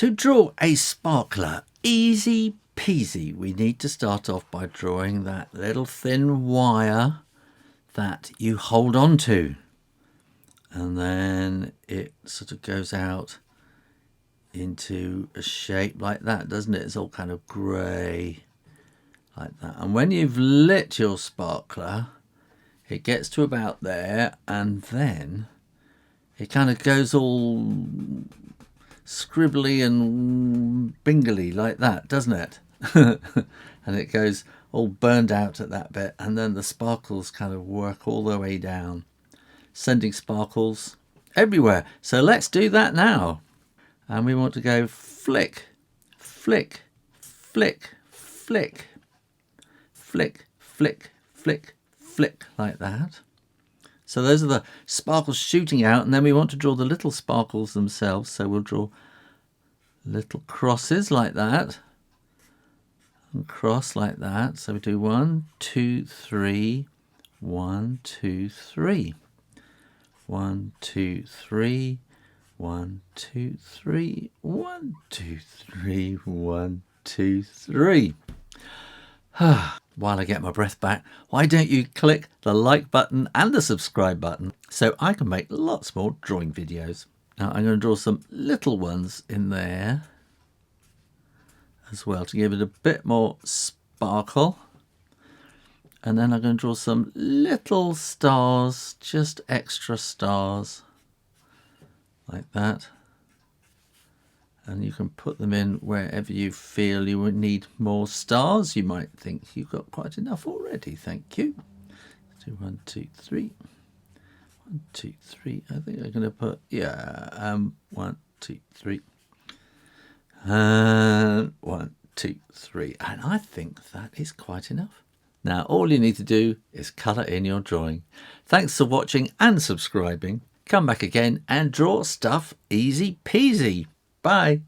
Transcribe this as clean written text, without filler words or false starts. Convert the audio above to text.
To draw a sparkler, easy peasy, we need to start off by drawing that little thin wire that you hold on to. And then it sort of goes out into a shape like that, doesn't it? It's all kind of grey like that. And when you've lit your sparkler, it gets to about there, and then it kind of goes all scribbly and bingly like that, doesn't it? And it goes all burned out at that bit, and then the sparkles kind of work all the way down, sending sparkles everywhere. So let's do that now. And we want to go flick, flick, flick, flick, flick, flick, flick, flick, like that. So those are the sparkles shooting out, and then we want to draw the little sparkles themselves. So we'll draw little crosses like that, and cross like that. So we do 1, 2, 3, 1, 2, 3, 1, 2, 3, 1, 2, 3, 1, 2, 3, 1, 2, 3. While I get my breath back, why don't you click the like button and the subscribe button so I can make lots more drawing videos. Now I'm going to draw some little ones in there as well to give it a bit more sparkle. And then I'm going to draw some little stars, just extra stars, like that. And you can put them in wherever you feel you would need more stars. You might think you've got quite enough already. Thank you. Let's do 1, 2, 3. 1, 2, 3. I think I'm going to put, 1, 2, 3. And 1, 2, 3. And I think that is quite enough. Now, all you need to do is colour in your drawing. Thanks for watching and subscribing. Come back again and draw stuff easy peasy. Bye.